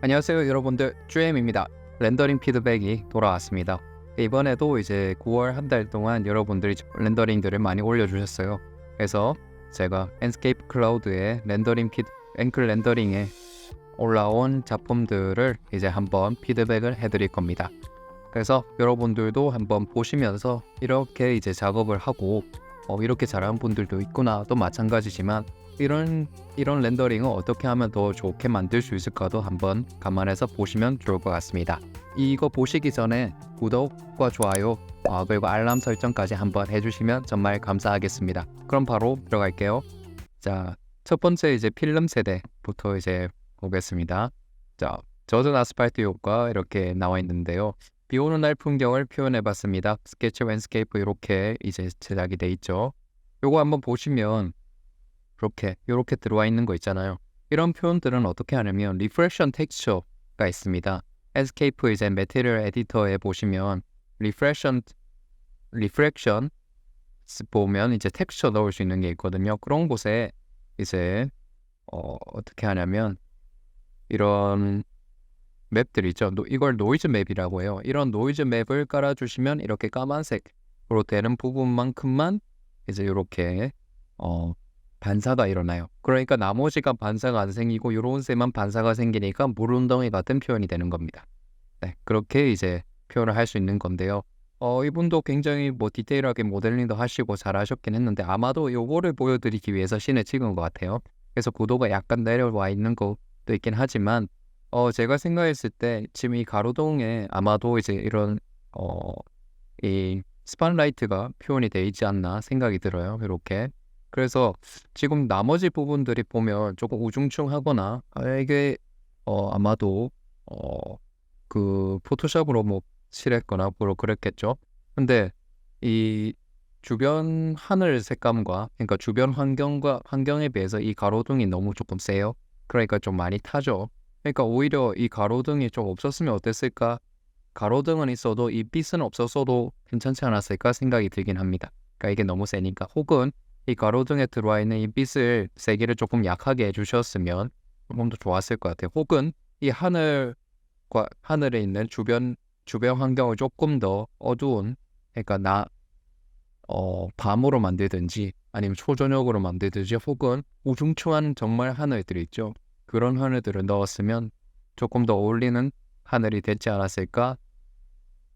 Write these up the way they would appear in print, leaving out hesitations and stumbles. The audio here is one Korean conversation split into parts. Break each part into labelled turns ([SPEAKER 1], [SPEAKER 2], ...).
[SPEAKER 1] 안녕하세요 여러분들, 쭈엠입니다. 렌더링 피드백이 돌아왔습니다. 이번에도 이제 9월 한 달 동안 여러분들이 렌더링들을 많이 올려주셨어요. 그래서 제가 enscape 클라우드의 앵클 렌더링에 올라온 작품들을 이제 한번 피드백을 해드릴 겁니다. 그래서 여러분들도 한번 보시면서 이렇게 이제 작업을 하고 이렇게 잘하는 분들도 있구나, 또 마찬가지지만 이런 렌더링을 어떻게 하면 더 좋게 만들 수 있을까도 한번 감안해서 보시면 좋을 것 같습니다. 이거 보시기 전에 구독과 좋아요 그리고 알람 설정까지 한번 해주시면 정말 감사하겠습니다. 그럼 바로 들어갈게요. 자, 첫 번째 이제 필름 세대부터 이제 보겠습니다. 자, 젖은 아스팔트 효과 이렇게 나와 있는데요. 비 오는 날 풍경을 표현해 봤습니다. 스케치 랜스케이프 이렇게 이제 제작이 돼 있죠. 요거 한번 보시면 이렇게 들어와 있는 거 있잖아요. 이런 표현들은 어떻게 하냐면 리프렉션 텍스처가 있습니다. 랜스케이프 이제 매티리얼 에디터에 보시면 리프렉션 보면 이제 텍스처 넣을 수 있는 게 있거든요. 그런 곳에 이제 어떻게 하냐면 이런 맵들 있죠. 이걸 노이즈 맵이라고 해요. 이런 노이즈 맵을 깔아주시면 이렇게 까만색으로 되는 부분만큼만 이제 이렇게 반사가 일어나요. 그러니까 나머지가 반사가 안 생기고 이런 새만 반사가 생기니까 물운덩이 같은 표현이 되는 겁니다. 네, 그렇게 이제 표현을 할 수 있는 건데요. 이분도 굉장히 디테일하게 모델링도 하시고 잘하셨긴 했는데 아마도 요거를 보여드리기 위해서 씬을 찍은 것 같아요. 그래서 구도가 약간 내려와 있는 것도 있긴 하지만 제가 생각했을 때 지금 이 가로등에 아마도 이제 이런 이 스팟라이트가 표현이 되어 있지 않나 생각이 들어요. 이렇게. 그래서 지금 나머지 부분들이 보면 조금 우중충하거나 이게 아마도 그 포토샵으로 칠했거나 그랬겠죠. 근데 이 주변 하늘 색감과 그러니까 주변 환경에 비해서 이 가로등이 너무 조금 세요. 그러니까 좀 많이 타죠. 그러니까 오히려 이 가로등이 좀 없었으면 어땠을까? 가로등은 있어도 이 빛은 없었어도 괜찮지 않았을까 생각이 들긴 합니다. 그러니까 이게 너무 세니까. 혹은 이 가로등에 들어와 있는 이 빛을 세기를 조금 약하게 해주셨으면 조금 더 좋았을 것 같아요. 혹은 이 하늘에 있는 주변 환경을 조금 더 어두운, 그러니까 밤으로 만들든지 아니면 초저녁으로 만들든지 혹은 우중충한 정말 하늘들 있죠. 그런 하늘들을 넣었으면 조금 더 어울리는 하늘이 됐지 않았을까,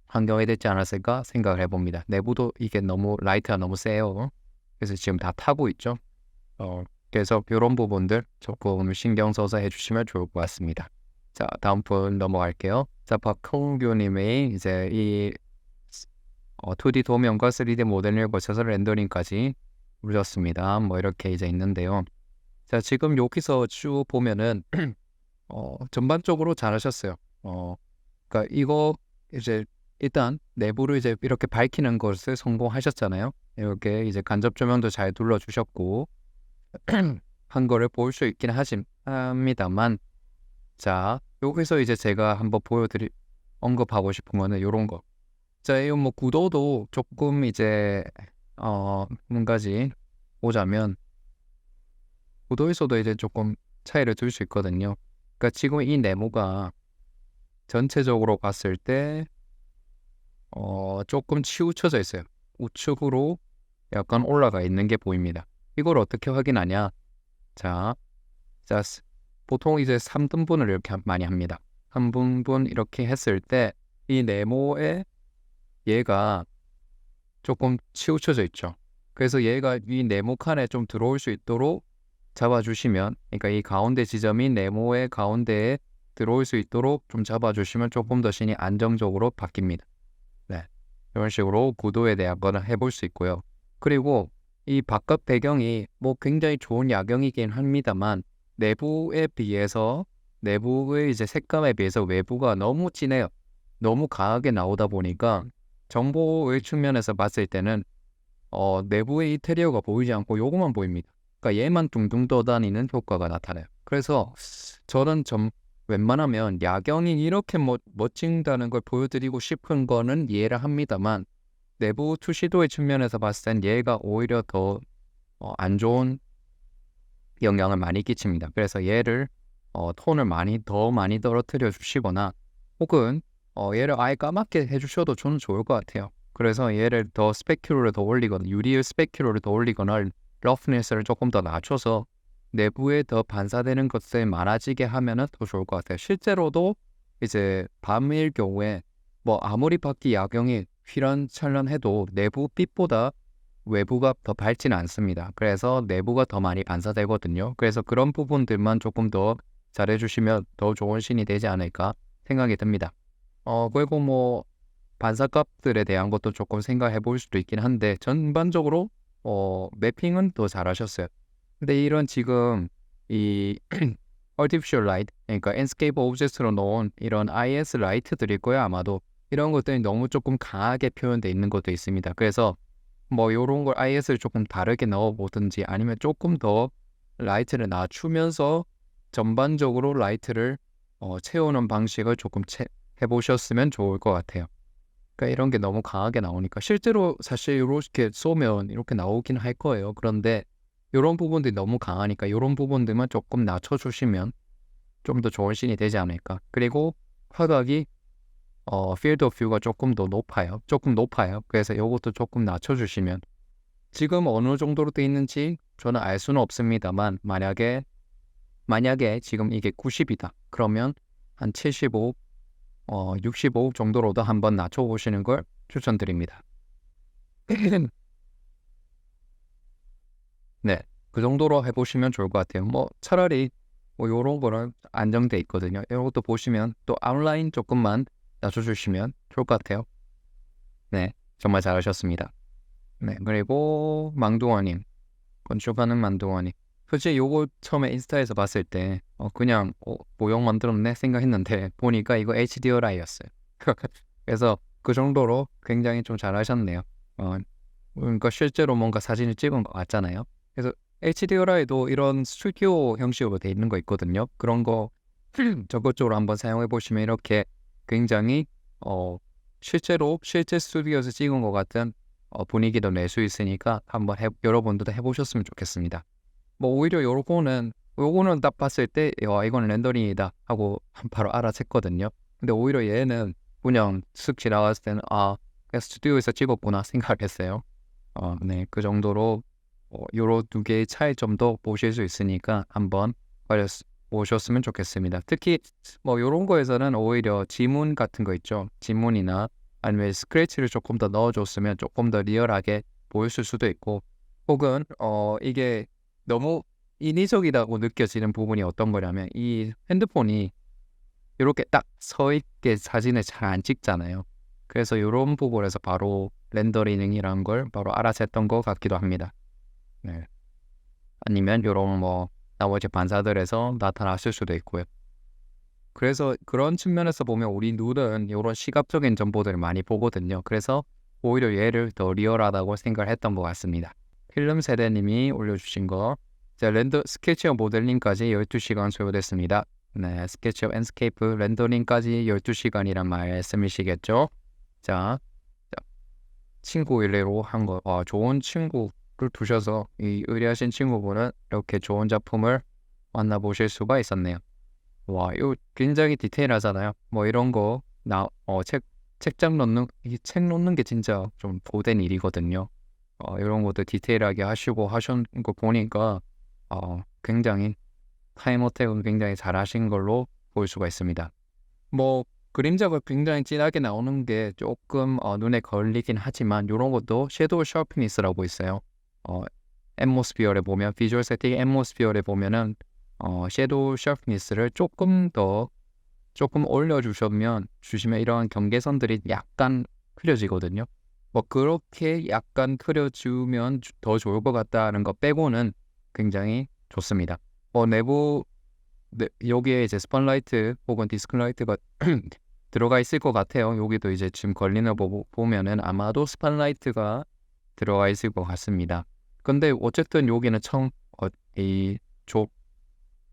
[SPEAKER 1] 환경이 됐지 않았을까 생각을 해봅니다. 내부도 이게 라이트가 너무 세요. 그래서 지금 다 타고 있죠. 그래서 이런 부분들 조금 신경 써서 해주시면 좋을 것 같습니다. 자, 다음 분 넘어갈게요. 자, 박홍규님의 이제 이 2D 도면과 3D 모델링을 거쳐서 렌더링까지 이루셨습니다. 이렇게 이제 있는데요. 자, 지금 여기서 쭉 보면은 전반적으로 잘하셨어요. 그러니까 이거 이제 일단 내부를 이제 이렇게 밝히는 것을 성공하셨잖아요. 이렇게 이제 간접 조명도 잘 둘러주셨고 한 거를 볼 수 있긴 합니다만, 자, 여기서 이제 제가 한번 언급하고 싶은 거는 이런 거. 자, 이 구도도 조금 이제 한 가지 보자면 구도에서도 이제 조금 차이를 둘 수 있거든요. 그러니까 지금 이 네모가 전체적으로 봤을 때 조금 치우쳐져 있어요. 우측으로 약간 올라가 있는 게 보입니다. 이걸 어떻게 확인하냐? 자, 보통 이제 3등분을 이렇게 많이 합니다. 3등분 이렇게 했을 때 이 네모에 얘가 조금 치우쳐져 있죠. 그래서 얘가 이 네모 칸에 좀 들어올 수 있도록 잡아주시면, 그러니까 이 가운데 지점이 네모의 가운데에 들어올 수 있도록 좀 잡아주시면 조금 더 씬이 안정적으로 바뀝니다. 네, 이런 식으로 구도에 대한 거는 해볼 수 있고요. 그리고 이 바깥 배경이 굉장히 좋은 야경이긴 합니다만 내부에 비해서 내부의 이제 색감에 비해서 외부가 너무 진해요. 너무 강하게 나오다 보니까 정보의 측면에서 봤을 때는 내부의 인테리어가 보이지 않고 요거만 보입니다. 그러니까 얘만 둥둥 떠다니는 효과가 나타나요. 그래서 저는 웬만하면 야경이 이렇게 멋진다는 걸 보여드리고 싶은 거는 이해를 합니다만 내부 투시도의 측면에서 봤을 땐 얘가 오히려 더 안 좋은 영향을 많이 끼칩니다. 그래서 얘를 톤을 더 많이 떨어뜨려 주시거나 혹은 얘를 아예 까맣게 해 주셔도 저는 좋을 것 같아요. 그래서 얘를 더 스페큐로를 더 올리거나 유리의 스페큐로를 더 올리거나 러프니스를 조금 더 낮춰서 내부에 더 반사되는 것들이 많아지게 하면은 더 좋을 것 같아요. 실제로도 이제 밤일 경우에 뭐 아무리 밖이 야경이 휘런찬란해도 내부 빛보다 외부가 더 밝지는 않습니다. 그래서 내부가 더 많이 반사되거든요. 그래서 그런 부분들만 조금 더 잘해주시면 더 좋은 씬이 되지 않을까 생각이 듭니다. 그리고 뭐 반사값들에 대한 것도 조금 생각해 볼 수도 있긴 한데 전반적으로 매핑은 더 잘하셨어요. 근데 이런 지금 이 artificial light, 그러니까 landscape object로 넣은 이런 IS 라이트들일 거예요 아마도. 이런 것들이 너무 조금 강하게 표현되어 있는 것도 있습니다. 그래서 뭐 요런 걸 IS를 조금 다르게 넣어보든지 아니면 조금 더 라이트를 낮추면서 전반적으로 라이트를 채우는 방식을 조금 해보셨으면 좋을 것 같아요. 그러니까 이런 게 너무 강하게 나오니까 실제로 사실 이렇게 쏘면 이렇게 나오긴 할 거예요. 그런데 이런 부분들이 너무 강하니까 이런 부분들만 조금 낮춰주시면 좀 더 좋은 씬이 되지 않을까. 그리고 화각이 field of view가 조금 높아요. 그래서 이것도 조금 낮춰주시면 지금 어느 정도로 돼 있는지 저는 알 수는 없습니다만 만약에 지금 이게 90이다. 그러면 한 75, 65 정도로도 한번 낮춰보시는 걸 추천드립니다. 네, 그 정도로 해보시면 좋을 것 같아요. 뭐 차라리 뭐 요런 거는 안정돼 있거든요. 이런 것도 보시면 또 아웃라인 조금만 낮춰주시면 좋을 것 같아요. 네, 정말 잘하셨습니다. 네, 그리고 망둥어님, 건축하는 망둥어님. 솔직히 요거 처음에 인스타에서 봤을 때 그냥 모형 만들었네 생각했는데 보니까 이거 HDRI였어요. 그래서 그 정도로 굉장히 좀 잘하셨네요. 그러니까 실제로 뭔가 사진을 찍은 것 같잖아요. 그래서 HDRI도 이런 스튜디오 형식으로 돼 있는 거 있거든요. 그런 거 적극적으로 한번 사용해 보시면 이렇게 굉장히 실제 스튜디오에서 찍은 것 같은 분위기도 낼 수 있으니까 한번 여러분들도 해보셨으면 좋겠습니다. 뭐 오히려 요거는 딱 봤을 때 이건 렌더링이다 하고 바로 알아챘거든요. 근데 오히려 얘는 그냥 쓱 지나갔을 때는 그냥 스튜디오에서 찍었구나 생각했어요. 네, 그 정도로 요런 두 개의 차이점도 보실 수 있으니까 한번 보셨으면 좋겠습니다. 특히 뭐 요런 거에서는 오히려 지문 같은 거 있죠. 지문이나 아니면 스크래치를 조금 더 넣어줬으면 조금 더 리얼하게 보였을 수도 있고 혹은 이게 너무 인위적이라고 느껴지는 부분이 어떤 거냐면 이 핸드폰이 이렇게 딱 서 있게 사진을 잘 안 찍잖아요. 그래서 이런 부분에서 바로 렌더링이라는 걸 바로 알아챘던 것 같기도 합니다. 네. 아니면 이런 뭐 나머지 반사들에서 나타났을 수도 있고요. 그래서 그런 측면에서 보면 우리 눈은 이런 시각적인 정보들을 많이 보거든요. 그래서 오히려 얘를 더 리얼하다고 생각을 했던 것 같습니다. 필름 세대님이 올려주신 거 스케치업 모델링까지 12시간 소요됐습니다. 네, 스케치업 앤스케이프 렌더링까지 12시간이란 말씀이시겠죠? 자, 친구 일례로 한 거, 좋은 친구를 두셔서 이 의뢰하신 친구분은 이렇게 좋은 작품을 만나보실 수가 있었네요. 와, 이거 굉장히 디테일하잖아요. 뭐 이런 거, 책 놓는 게 진짜 좀 고된 일이거든요. 이런 것도 디테일하게 하신 거 보니까, 굉장히 타임 어택은 굉장히 잘 하신 걸로 볼 수가 있습니다. 뭐 그림자가 굉장히 진하게 나오는 게 조금 눈에 걸리긴 하지만 이런 것도 섀도우 샤프니스라고 있어요. 앰모스피어를 보면 비주얼 세팅 앰모스피어를 보면은 섀도우 샤프니스를 조금 올려주시면 이런 경계선들이 약간 흐려지거든요. 뭐 그렇게 약간 흐려주면 더 좋을 것 같다는 거 빼고는 굉장히 좋습니다. 내부 여기에 이제 스팟라이트 혹은 디스크라이트가 들어가 있을 것 같아요. 여기도 이제 지금 걸리는 거 보면은 아마도 스팟라이트가 들어가 있을 것 같습니다. 근데 어쨌든 여기는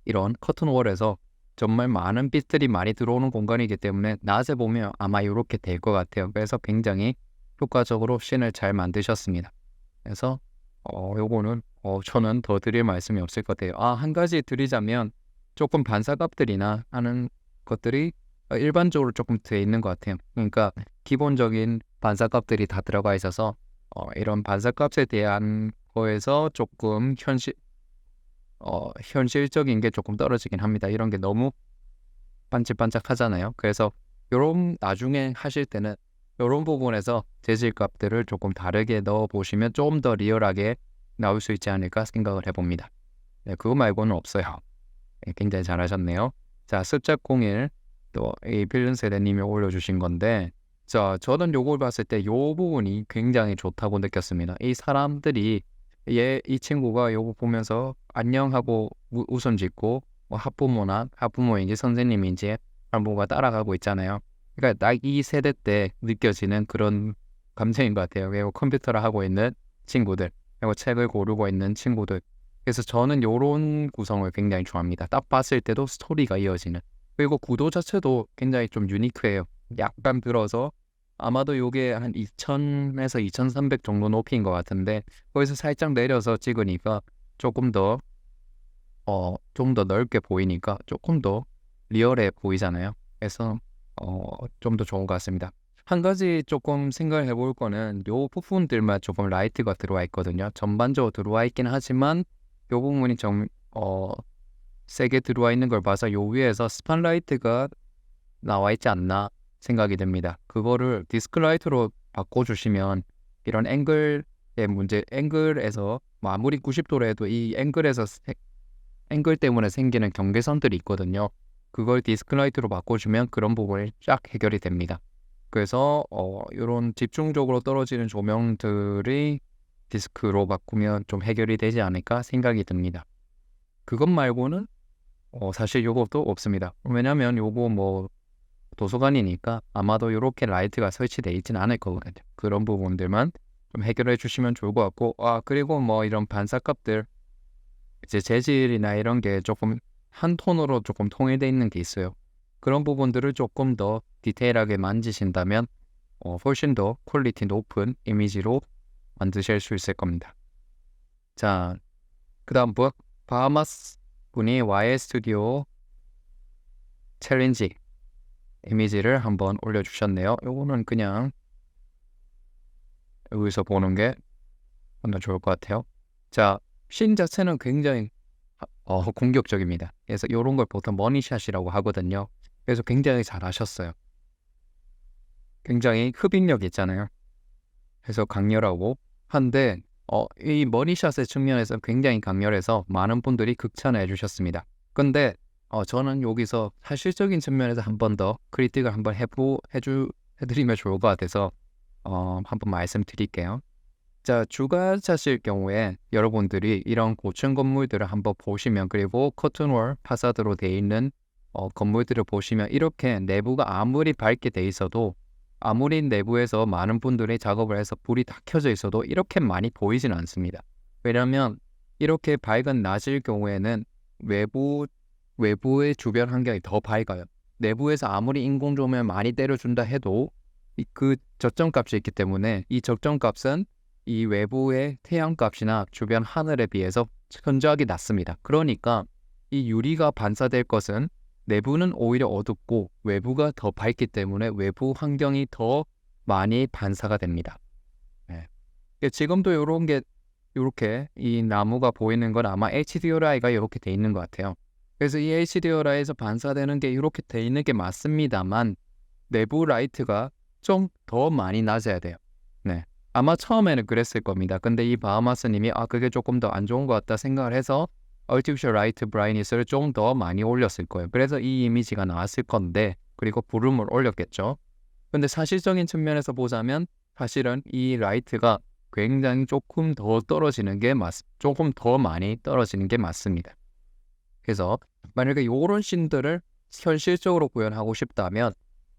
[SPEAKER 1] 이런 커튼월에서 정말 많은 빛들이 많이 들어오는 공간이기 때문에 낮에 보면 아마 이렇게 될 것 같아요. 그래서 굉장히 효과적으로 씬을 잘 만드셨습니다. 그래서 요거는 저는 더 드릴 말씀이 없을 것 같아요. 한 가지 드리자면 조금 반사값들이나 하는 것들이 일반적으로 조금 돼 있는 것 같아요. 그러니까 기본적인 반사값들이 다 들어가 있어서 이런 반사값에 대한 거에서 조금 현실적인 게 조금 떨어지긴 합니다. 이런 게 너무 반짝반짝하잖아요. 그래서 요런 나중에 하실 때는 요런 부분에서 재질 값들을 조금 다르게 넣어 보시면 좀 더 리얼하게 나올 수 있지 않을까 생각을 해봅니다. 네, 그거 말고는 없어요. 네, 굉장히 잘하셨네요. 자, 습작 01 또 이 필름 세대님이 올려주신 건데, 자, 저는 요걸 봤을 때 요 부분이 굉장히 좋다고 느꼈습니다. 이 사람들이 이 친구가 요거 보면서 안녕하고 웃음 짓고 뭐 학부모인지 선생님인지 부모가 따라가고 있잖아요. 그러니까 딱 이 세대 때 느껴지는 그런 감정인 것 같아요. 그리고 컴퓨터를 하고 있는 친구들, 그리고 책을 고르고 있는 친구들. 그래서 저는 요런 구성을 굉장히 좋아합니다. 딱 봤을 때도 스토리가 이어지는. 그리고 구도 자체도 굉장히 좀 유니크해요. 약간 들어서 아마도 요게 한 2000에서 2300 정도 높이인 것 같은데, 거기서 살짝 내려서 찍으니까 조금 더 좀 더 넓게 보이니까 조금 더 리얼해 보이잖아요. 그래서 좀 더 좋은 것 같습니다. 한 가지 조금 생각을 해볼 거는 요 부분들만 조금 라이트가 들어와 있거든요. 전반적으로 들어와 있긴 하지만 요 부분이 좀 세게 들어와 있는 걸 봐서 요 위에서 스팟라이트가 나와 있지 않나 생각이 듭니다. 그거를 디스크라이트로 바꿔주시면 이런 앵글의 문제, 앵글에서 뭐 아무리 90도로 해도 이 앵글 때문에 생기는 경계선들이 있거든요. 그걸 디스크라이트로 바꿔주면 그런 부분이 쫙 해결이 됩니다. 그래서 이런 집중적으로 떨어지는 조명들이 디스크로 바꾸면 좀 해결이 되지 않을까 생각이 듭니다. 그것 말고는 사실 요것도 없습니다. 왜냐면 요거 뭐 도서관이니까 아마도 이렇게 라이트가 설치되어 있지는 않을 거거든요. 그런 부분들만 좀 해결해 주시면 좋을 것 같고, 그리고 뭐 이런 반사값들, 이제 재질이나 이런 게 조금 한 톤으로 조금 통일되어 있는 게 있어요. 그런 부분들을 조금 더 디테일하게 만지신다면 훨씬 더 퀄리티 높은 이미지로 만드실 수 있을 겁니다. 자, 그 다음 바하마스 분이 YS 스튜디오 챌린지 이미지를 한번 올려주셨네요. 요거는 그냥 여기서 보는 게 정말 좋을 것 같아요. 자, 씬 자체는 굉장히 공격적입니다. 그래서 이런 걸 보통 머니샷이라고 하거든요. 그래서 굉장히 잘하셨어요. 굉장히 흡입력 있잖아요. 그래서 강렬하고 한데 이 머니샷의 측면에서 굉장히 강렬해서 많은 분들이 극찬해 주셨습니다. 근데 저는 여기서 사실적인 측면에서 한 번 더 크리틱을 한번 해드리면 좋을 것 같아서 한번 말씀드릴게요. 자, 주가차실 경우에 여러분들이 이런 고층 건물들을 한번 보시면, 그리고 커튼월 파사드로 되어 있는 건물들을 보시면 이렇게 내부가 아무리 밝게 돼 있어도, 아무리 내부에서 많은 분들이 작업을 해서 불이 다 켜져 있어도 이렇게 많이 보이진 않습니다. 왜냐하면 이렇게 밝은 낮일 경우에는 외부의 주변 환경이 더 밝아요. 내부에서 아무리 인공 조명을 많이 때려준다 해도 그 적정값이 있기 때문에 이 적정값은 이 외부의 태양값이나 주변 하늘에 비해서 현저하게 낮습니다. 그러니까 이 유리가 반사될 것은 내부는 오히려 어둡고 외부가 더 밝기 때문에 외부 환경이 더 많이 반사가 됩니다. 네. 지금도 이렇게 이 나무가 보이는 건 아마 HDRI가 이렇게 돼 있는 것 같아요. 그래서 이 HDRI에서 반사되는 게 이렇게 돼 있는 게 맞습니다만 내부 라이트가 좀 더 많이 낮아야 돼요. 네. 아마 처음에는 그랬을 겁니다. 근데 이 바하마스님이 그게 조금 더 안 좋은 것 같다 생각을 해서 Artificial Light Brightness를 좀 더 많이 올렸을 거예요. 그래서 이 이미지가 나왔을 건데, 그리고 부름을 올렸겠죠. 근데 사실적인 측면에서 보자면 사실은 이 라이트가 굉장히 조금 더 많이 떨어지는 게 맞습니다. 그래서 만약에 이런 씬들을 현실적으로 구현하고 싶다면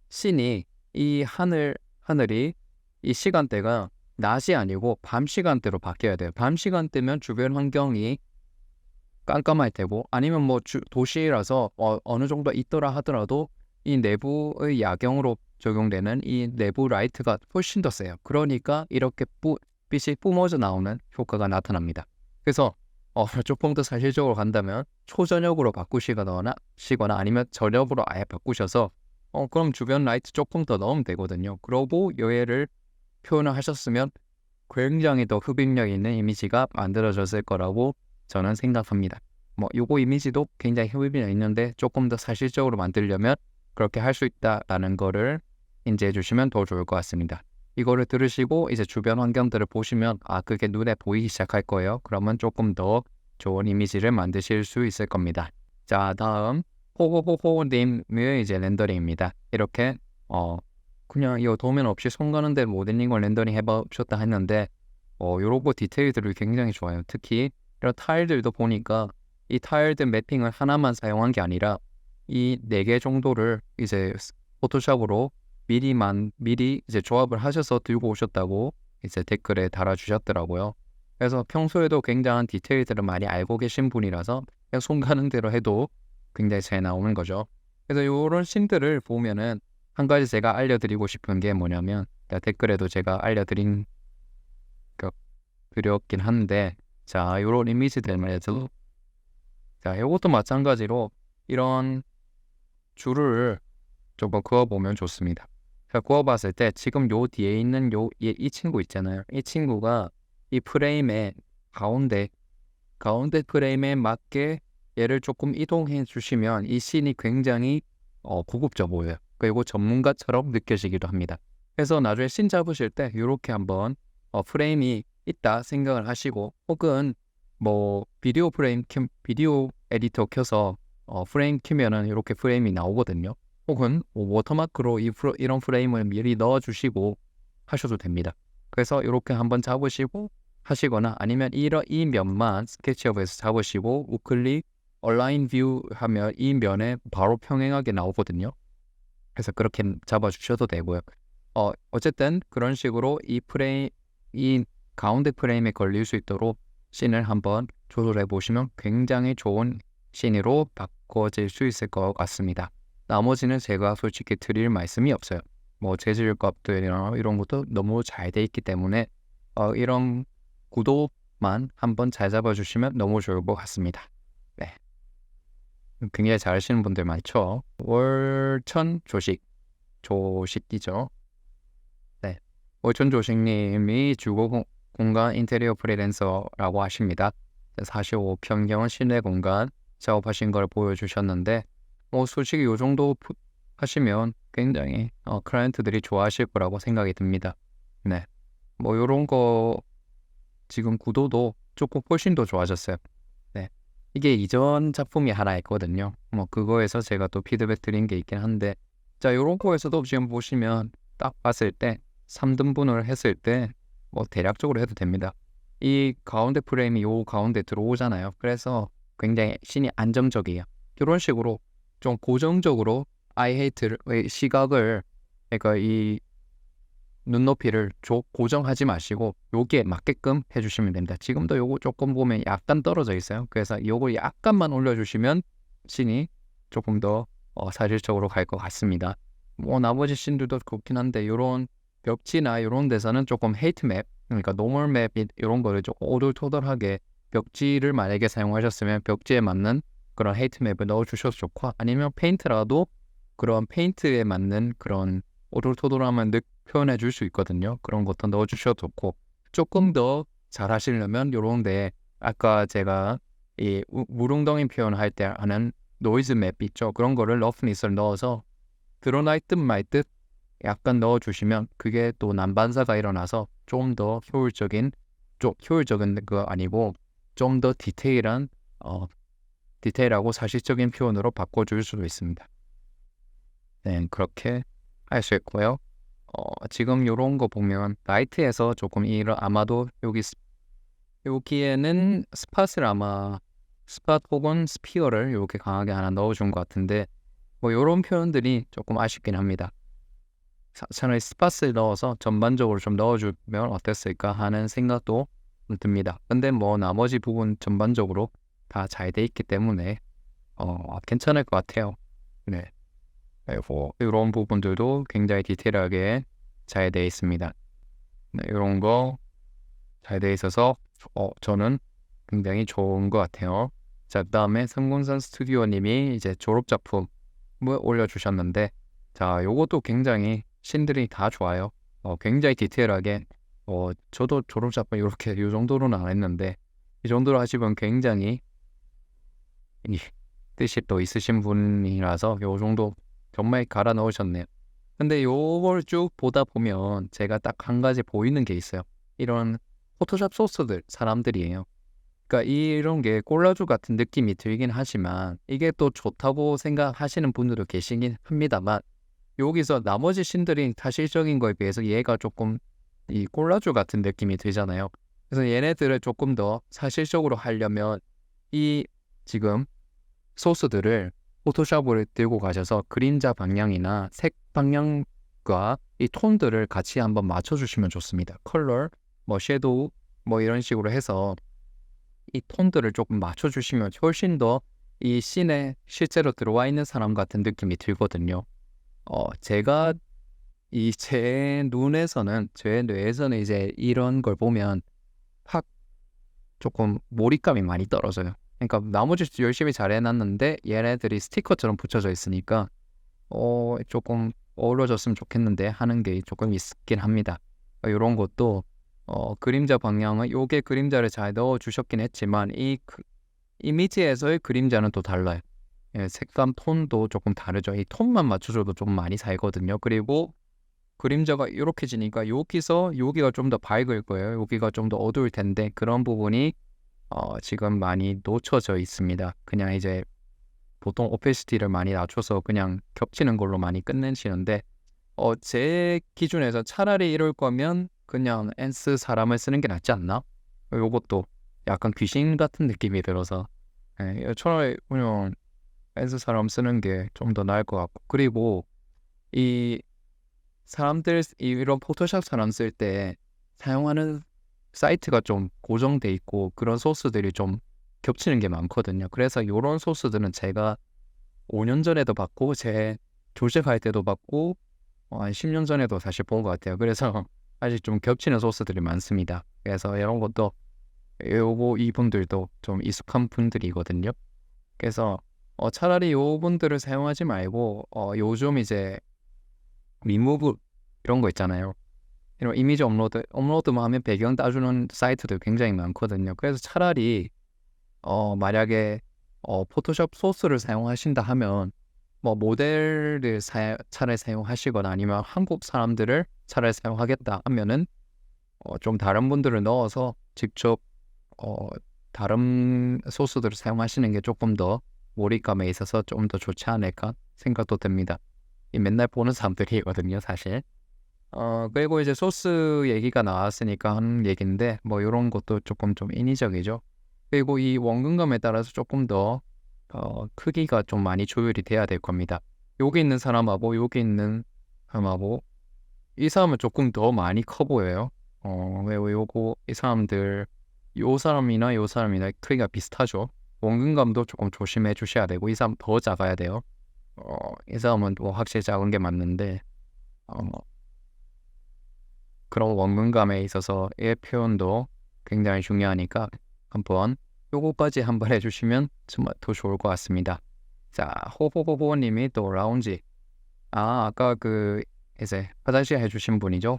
[SPEAKER 1] 씬이 이 하늘이 이 시간대가 낮이 아니고 밤 시간대로 바뀌어야 돼요. 밤 시간대면 주변 환경이 깜깜할 테고, 아니면 뭐 도시라서 어느 정도 있더라 하더라도 이 내부의 야경으로 적용되는 이 내부 라이트가 훨씬 더 세요. 그러니까 이렇게 빛이 뿜어져 나오는 효과가 나타납니다. 그래서 조금 더 사실적으로 간다면 초저녁으로 바꾸시거나 아니면 저녁으로 아예 바꾸셔서 그럼 주변 라이트 조금 더 넣으면 되거든요. 그러고 여해를 표현을 하셨으면 굉장히 더 흡입력 있는 이미지가 만들어졌을 거라고 저는 생각합니다. 요거 이미지도 굉장히 흡입력 있는데 조금 더 사실적으로 만들려면 그렇게 할 수 있다라는 거를 인지해 주시면 더 좋을 것 같습니다. 이거를 들으시고 이제 주변 환경들을 보시면 그게 눈에 보이기 시작할 거예요. 그러면 조금 더 좋은 이미지를 만드실 수 있을 겁니다. 자, 다음 호호호호님의 이제 렌더링입니다. 이렇게 그냥 이 도면 없이 손 가는 대로 모델링 걸 렌더링 해보셨다 했는데 요런 디테일들이 굉장히 좋아요. 특히 이런 타일들도 보니까 이 타일들 매핑을 하나만 사용한 게 아니라 이 4개 정도를 이제 포토샵으로 미리 이제 조합을 하셔서 들고 오셨다고 이제 댓글에 달아주셨더라고요. 그래서 평소에도 굉장한 디테일들을 많이 알고 계신 분이라서 그냥 손 가는 대로 해도 굉장히 잘 나오는 거죠. 그래서 이런 씬들을 보면은 한 가지 제가 알려드리고 싶은 게 뭐냐면 댓글에도 제가 드렸긴 한데 자, 이런 이미지들 말이죠. 자, 이것도 마찬가지로 이런 줄을 조금 그어보면 좋습니다. 자, 그어봤을 때 지금 요 뒤에 있는 이 친구 있잖아요. 이 친구가 이 프레임의 가운데 프레임에 맞게 얘를 조금 이동해 주시면 이 씬이 굉장히 고급져 보여요. 그리고 전문가처럼 느껴지기도 합니다. 그래서 나중에 씬 잡으실 때 이렇게 한번 프레임이 있다 생각을 하시고 혹은 비디오 에디터 켜서 프레임 키면은 이렇게 프레임이 나오거든요. 혹은 워터마크로 이런 프레임을 미리 넣어주시고 하셔도 됩니다. 그래서 이렇게 한번 잡으시고 하시거나 아니면 이 면만 스케치업에서 잡으시고 우클릭 얼라인 뷰 하면 이 면에 바로 평행하게 나오거든요. 그래서 그렇게 잡아주셔도 되고요. 어쨌든 그런 식으로 이 가운데 프레임에 걸릴 수 있도록 씬을 한번 조절해 보시면 굉장히 좋은 씬으로 바꿔질 수 있을 것 같습니다. 나머지는 제가 솔직히 드릴 말씀이 없어요. 재질값들이나 이런 것도 너무 잘 돼 있기 때문에 이런 구도만 한번 잘 잡아주시면 너무 좋을 것 같습니다. 네, 굉장히 잘하시는 분들 많죠. 월천 조식이죠. 네, 월천 조식님이 주거 공간 인테리어 프리랜서라고 하십니다. 45평형 실내 공간 작업하신 걸 보여주셨는데 솔직히 이 정도 하시면 굉장히 클라이언트들이 좋아하실 거라고 생각이 듭니다. 네, 요런 거 지금 구도도 조금 훨씬 더 좋아졌어요. 네, 이게 이전 작품이 하나 있거든요. 그거에서 제가 또 피드백 드린 게 있긴 한데 자, 요런 거에서도 지금 보시면 딱 봤을 때 3등분을 했을 때 대략적으로 해도 됩니다. 이 가운데 프레임이 요 가운데 들어오잖아요. 그래서 굉장히 씬이 안정적이에요. 이런 식으로 좀 고정적으로 시각을 그러니까 이 눈높이를 고정하지 마시고 여기에 맞게끔 해주시면 됩니다. 지금도 요거 조금 보면 약간 떨어져 있어요. 그래서 요거 약간만 올려주시면 씬이 조금 더 사실적으로 갈 것 같습니다. 나머지 씬들도 그렇긴 한데 이런 벽지나 이런 데서는 조금 헤이트 맵, 그러니까 노멀 맵 이런 거를 조금 오돌토돌하게 벽지를 만약에 사용하셨으면 벽지에 맞는 그런 헤이트 맵을 넣어주셔도 좋고 아니면 페인트라도 그런 페인트에 맞는 그런 오돌토돌함을 표현해 줄 수 있거든요. 그런 것도 넣어주셔도 좋고 조금 더 잘 하시려면 요런데 아까 제가 이 물웅덩이 표현할 때 하는 노이즈 맵 있죠. 그런 거를 러프니스를 넣어서 드러날 듯 말 듯 약간 넣어주시면 그게 또 난반사가 일어나서 좀 더 효율적인 거 아니고 좀 더 디테일하고 사실적인 표현으로 바꿔줄 수도 있습니다. 네, 그렇게 할 수 있고요. 지금 요런 거 보면 라이트에서 조금 아마도 여기에는 스팟 혹은 스피어를 이렇게 강하게 하나 넣어준 것 같은데 요런 표현들이 조금 아쉽긴 합니다. 차라리 스팟을 넣어서 전반적으로 좀 넣어주면 어땠을까 하는 생각도 듭니다. 근데 나머지 부분 전반적으로 다 잘 돼 있기 때문에 괜찮을 것 같아요. 네, 그리고 이런 부분들도 굉장히 디테일하게 잘 돼 있습니다. 네, 이런 거 잘 돼 있어서 저는 굉장히 좋은 것 같아요. 자, 그다음에 삼공산 스튜디오님이 이제 졸업작품을 올려주셨는데, 자, 요것도 굉장히 신들이 다 좋아요. 굉장히 디테일하게, 저도 졸업작품 이렇게 요 정도로는 안 했는데, 이 정도로 하시면 굉장히 이 뜻이 또 있으신 분이라서 요 정도 정말 갈아 넣으셨네요. 근데 요걸 쭉 보다 보면 제가 딱 한 가지 보이는 게 있어요. 이런 포토샵 소스들 사람들이에요. 그러니까 이런 게 콜라주 같은 느낌이 들긴 하지만 이게 또 좋다고 생각하시는 분들도 계시긴 합니다만, 여기서 나머지 신들이 사실적인 거에 비해서 얘가 조금 이 콜라주 같은 느낌이 들잖아요. 그래서 얘네들을 조금 더 사실적으로 하려면 이 지금 소스들을 포토샵을 들고 가셔서 그림자 방향이나 색 방향과 이 톤들을 같이 한번 맞춰주시면 좋습니다. 컬러, 섀도우 이런 식으로 해서 이 톤들을 조금 맞춰주시면 훨씬 더 이 씬에 실제로 들어와 있는 사람 같은 느낌이 들거든요. 제가 제 눈에서는, 제 뇌에서는 이제 이런 걸 보면 확 조금 몰입감이 많이 떨어져요. 그러니까 나머지 열심히 잘 해놨는데 얘네들이 스티커처럼 붙여져 있으니까 조금 어우러졌으면 좋겠는데 하는 게 조금 있긴 합니다. 이런 것도 그림자 방향은 요게 그림자를 잘 넣어주셨긴 했지만 이 이미지에서의 그림자는 또 달라요. 예, 색감 톤도 조금 다르죠. 이 톤만 맞춰줘도 좀 많이 살거든요. 그리고 그림자가 이렇게 지니까 여기가 좀 더 밝을 거예요. 여기가 좀 더 어두울 텐데 그런 부분이 지금 많이 놓쳐져 있습니다. 그냥 이제 보통 오페시티를 많이 낮춰서 그냥 겹치는 걸로 많이 끝내시는데, 제 기준에서 차라리 이럴 거면 그냥 엔스 사람을 쓰는 게 낫지 않나? 요것도 약간 귀신 같은 느낌이 들어서, 차라리 그냥 엔스 사람 쓰는 게 좀 더 나을 것 같고, 그리고 이 사람들 이런 포토샵 사람 쓸 때 사용하는 사이트가 좀 고정돼 있고 그런 소스들이 좀 겹치는 게 많거든요. 그래서 이런 소스들은 제가 5년 전에도 봤고 제 조직할 때도 봤고 한 10년 전에도 사실 본 것 같아요. 그래서 아직 좀 겹치는 소스들이 많습니다. 그래서 이런 것도 이분들도 좀 익숙한 분들이거든요. 그래서 차라리 이분들을 사용하지 말고 요즘 이제 리무브 이런 거 있잖아요. 이런 이미지 업로드만 하면 배경 따주는 사이트들 굉장히 많거든요. 그래서 차라리 만약에 포토샵 소스를 사용하신다 하면 모델을 차라리 사용하시거나 아니면 한국 사람들을 차라리 사용하겠다 하면은 좀 다른 분들을 넣어서 직접 다른 소스들을 사용하시는 게 조금 더 몰입감에 있어서 좀 더 좋지 않을까 생각도 듭니다. 이 맨날 보는 사람들이거든요, 사실. 그리고 이제 소스 얘기가 나왔으니까 하는 얘기인데 이런 것도 조금 좀 인위적이죠. 그리고 이 원근감에 따라서 조금 더 크기가 좀 많이 조율이 돼야 될 겁니다. 여기 있는 사람하고 여기 있는 사람하고 이 사람은 조금 더 많이 커 보여요. 왜 이 사람들 요 사람이나 크기가 비슷하죠. 원근감도 조금 조심해 주셔야 되고 이 사람 더 작아야 돼요. 이 사람은 확실히 작은 게 맞는데 그런 원근감에 있어서 의 표현도 굉장히 중요하니까 한번 요거까지 한번 해주시면 정말 더 좋을 것 같습니다. 자, 호호호호님이 또 라운지. 아까 이제 화장실 해주신 분이죠.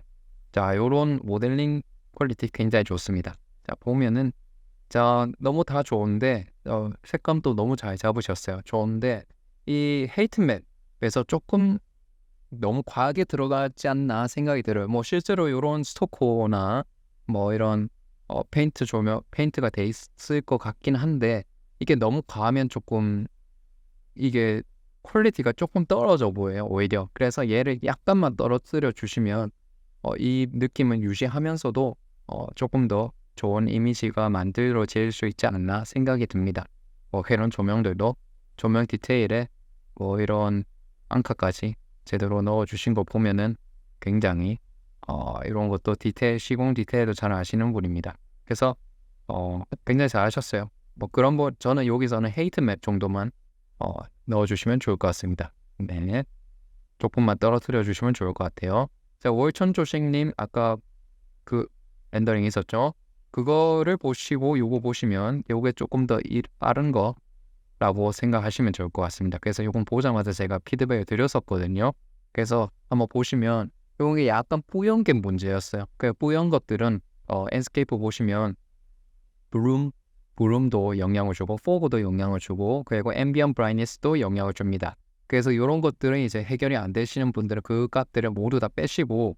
[SPEAKER 1] 자, 요런 모델링 퀄리티 굉장히 좋습니다. 자, 보면은 자, 너무 다 좋은데 색감도 너무 잘 잡으셨어요. 좋은데 이 헤이트맵에서 조금 너무 과하게 들어가지 않나 생각이 들어요. 실제로 이런 스토커나 이런 페인트가 돼 있을 것 같긴 한데 이게 너무 과하면 조금 이게 퀄리티가 조금 떨어져 보여요, 오히려. 그래서 얘를 약간만 떨어뜨려 주시면 이 느낌은 유지하면서도 조금 더 좋은 이미지가 만들어질 수 있지 않나 생각이 듭니다. 이런 조명들도 조명 디테일에 이런 앙카까지 제대로 넣어주신 거 보면은 굉장히 이런 것도 시공 디테일도 잘 아시는 분입니다. 그래서 굉장히 잘 하셨어요. 그런 저는 여기서는 헤이트맵 정도만 넣어주시면 좋을 것 같습니다. 네, 조금만 떨어뜨려 주시면 좋을 것 같아요. 자, 월천조식님 아까 그 렌더링 있었죠? 그거를 보시고 요거 보시면 요게 조금 더 빠른 거라고 생각하시면 좋을 것 같습니다. 그래서 요건 보자마자 제가 피드백을 드렸었거든요. 그래서 한번 보시면 요게 약간 뿌연 게 문제였어요. 그 뿌연 것들은 엔스케이프 보시면 브룸도 영향을 주고 포그도 영향을 주고 그리고 앰비언 브라이트니스도 영향을 줍니다. 그래서 이런 것들은 이제 해결이 안 되시는 분들은 그 값들을 모두 다 빼시고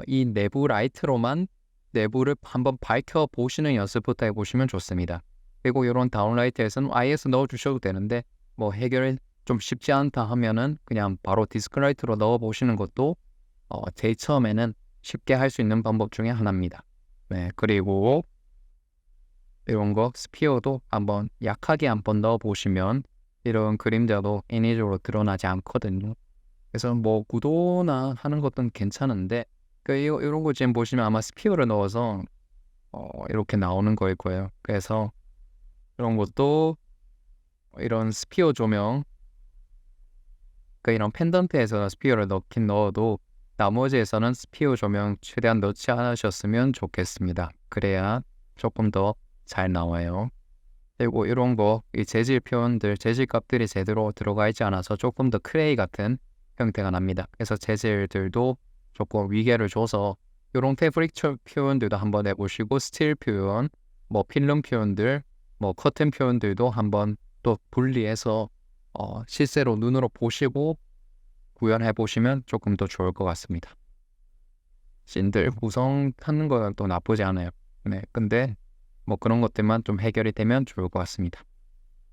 [SPEAKER 1] 이 내부 라이트로만 내부를 한번 밝혀 보시는 연습부터 해보시면 좋습니다. 그리고 이런 다운라이트에서는 IS 넣어 주셔도 되는데 뭐 해결이 좀 쉽지 않다 하면은 그냥 바로 디스크라이트로 넣어 보시는 것도 제일 처음에는 쉽게 할 수 있는 방법 중에 하나입니다. 네, 그리고 이런 거 스피어도 한번 약하게 한번 넣어 보시면 이런 그림자도 인위적으로 드러나지 않거든요. 그래서 뭐 구도나 하는 것도 괜찮은데 이런 거 지금 보시면 아마 스피어를 넣어서 이렇게 나오는 거일 거예요. 그래서 이런 것도 이런 스피어 조명 이런 펜던트에서 스피어를 넣긴 넣어도 나머지에서는 스피어 조명 최대한 넣지 않으셨으면 좋겠습니다. 그래야 조금 더 잘 나와요. 그리고 이런 거, 이 재질 표현들, 재질 값들이 제대로 들어가 있지 않아서 조금 더 크레이 같은 형태가 납니다. 그래서 재질들도 조금 위계를 줘서 이런 패브릭 표현들도 한번 해보시고 스틸 표현, 뭐 필름 표현들, 뭐 커튼 표현들도 한번 또 분리해서 실제로 눈으로 보시고 구현해 보시면 조금 더 좋을 것 같습니다. 씬들 구성하는 건 또 나쁘지 않아요. 네, 근데 뭐 그런 것들만 좀 해결이 되면 좋을 것 같습니다.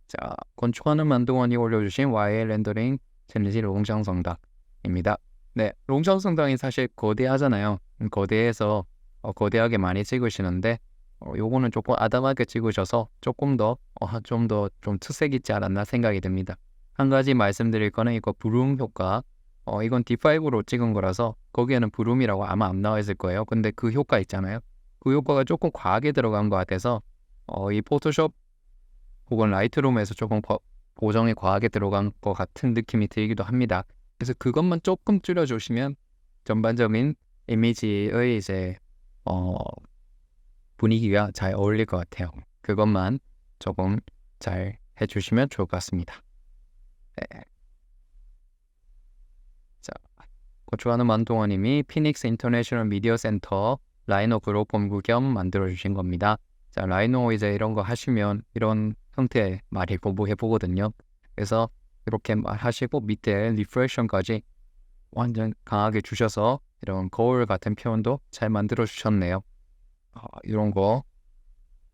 [SPEAKER 1] 자, 건축하는 만동원이 올려주신 YL 렌더링 챌린지 롱장성당입니다. 네, 롱장성당이 사실 거대하잖아요. 거대해서 거대하게 많이 찍으시는데 요거는 조금 아담하게 찍으셔서 조금 더 좀 더 좀 특색 있지 않았나 생각이 듭니다. 한 가지 말씀드릴 거는 이거 브룸 효과. 이건 D5로 찍은 거라서 거기에는 브룸이라고 아마 안 나와 있을 거예요. 근데 그 효과 있잖아요. 그 효과가 조금 과하게 들어간 것 같아서 이 포토숍 혹은 라이트룸에서 조금 보정이 과하게 들어간 것 같은 느낌이 들기도 합니다. 그래서 그것만 조금 줄여주시면 전반적인 이미지의 이제 분위기가 잘 어울릴 것 같아요. 그것만 조금 잘 해주시면 좋을 것 같습니다. 네. 자, 고추하는 만동원님이 피닉스 인터내셔널 미디어 센터 라이노 그룹 본부 겸 만들어주신 겁니다. 자, 라이노 이제 이런 거 하시면 이런 형태 많이 공부해 보거든요. 그래서 이렇게 하시고 밑에 리프레션까지 완전 강하게 주셔서 이런 거울 같은 표현도 잘 만들어 주셨네요. 이런 거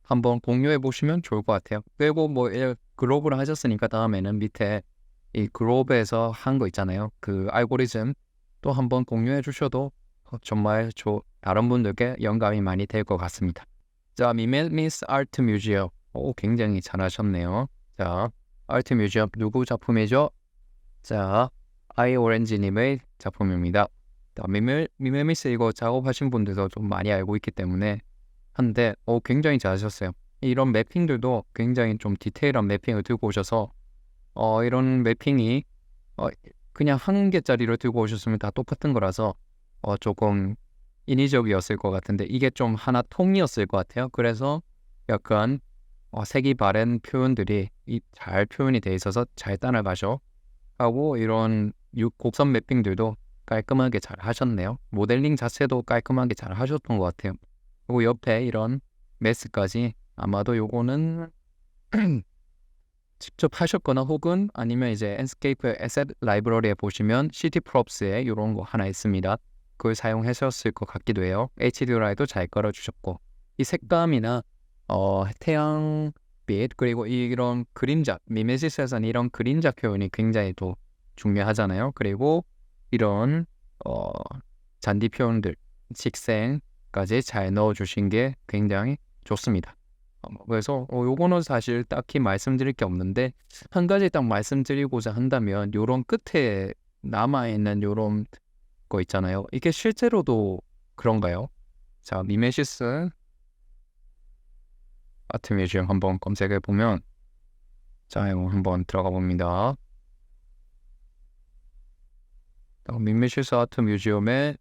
[SPEAKER 1] 한번 공유해 보시면 좋을 것 같아요. 그리고 뭐 글로브를 하셨으니까 다음에는 밑에 이 글로브에서 한 거 있잖아요. 그 알고리즘 또 한번 공유해 주셔도 정말 다른 분들께 영감이 많이 될 것 같습니다. 자, 미메미스 아트 뮤지엄. 굉장히 잘하셨네요. 자, 아트 뮤지엄 누구 작품이죠? 자, 아이오렌지님의 작품입니다. 자, 미메미스 이거 작업하신 분들도 좀 많이 알고 있기 때문에 한데 굉장히 잘하셨어요. 이런 매핑들도 굉장히 좀 디테일한 매핑을 들고 오셔서 이런 매핑이 그냥 한 개짜리로 들고 오셨으면 다 똑같은 거라서 조금 인위적이었을 것 같은데 이게 좀 하나 통이었을 것 같아요. 그래서 약간 색이 바랜 표현들이 잘 표현이 돼 있어서 잘 따라가셔 하고 이런 곡선 매핑들도 깔끔하게 잘 하셨네요. 모델링 자체도 깔끔하게 잘 하셨던 것 같아요. 그리고 옆에 이런 메스까지 아마도 요거는 직접 하셨거나 혹은 아니면 이제 엔스케이프 에셋 라이브러리에 보시면 시티 프롭스에 이런 거 하나 있습니다. 그걸 사용하셨을 것 같기도 해요. HDRI도 잘 깔아주셨고 이 색감이나 태양빛 그리고 이런 그림자 미메시스에서는 이런 그림자 표현이 굉장히 또 중요하잖아요. 그리고 이런 잔디 표현들 식생까지 잘 넣어주신 게 굉장히 좋습니다. 그래서 요거는 사실 딱히 말씀드릴 게 없는데 한 가지 딱 말씀드리고자 한다면 요런 끝에 남아있는 요런 거 있잖아요. 이게 실제로도 그런가요? 자, 미메시스 아트 뮤지엄 한번 검색해 보면 자, 이거 한번 들어가 봅니다. 미메시스 아트 뮤지엄의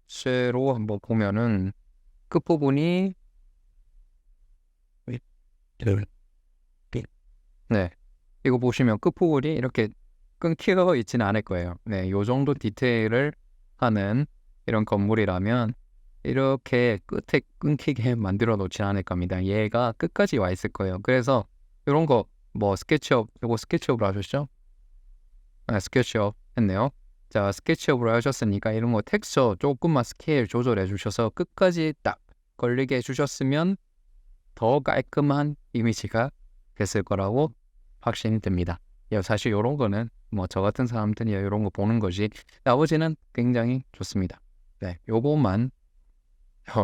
[SPEAKER 1] 쇠로 한번 보면은 끝부분이 네. 이거 보시면 끝부분이 이렇게 끊기고 있지는 않을 거예요. 네, 요 정도 디테일을 하는 이런 건물이라면 이렇게 끝에 끊기게 만들어 놓지 않을 겁니다. 얘가 끝까지 와 있을 거예요. 그래서 이런 거 뭐 스케치업, 이거 스케치업으로 하셨죠? 네, 스케치업 했네요. 자, 스케치업으로 하셨으니까 이런 거 텍스처 조금만 스케일 조절해 주셔서 끝까지 딱 걸리게 해주셨으면 더 깔끔한 이미지가 됐을 거라고 확신이 듭니다. 사실 이런 거는 뭐 저 같은 사람들이 이런 거 보는 거지 나머지는 굉장히 좋습니다. 네, 요거만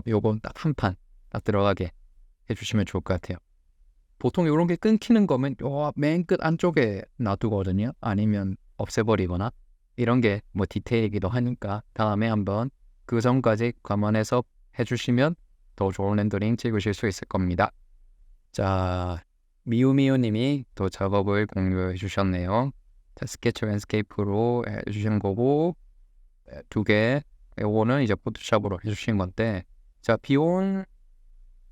[SPEAKER 1] 요건 딱 한 판 딱 들어가게 해주시면 좋을 것 같아요. 보통 이런 게 끊기는 거면 요 맨 끝 안쪽에 놔두거든요. 아니면 없애버리거나 이런 게 뭐 디테일이기도 하니까 다음에 한번 그 점까지 감안해서 해주시면 더 좋은 렌더링 찍으실 수 있을 겁니다. 자, 미우미우님이 또 작업을 공유해 주셨네요. 자, 스케치 랜스케이프로 해주신 거고 2개 요거는 이제 포토샵으로 해주신 건데 자,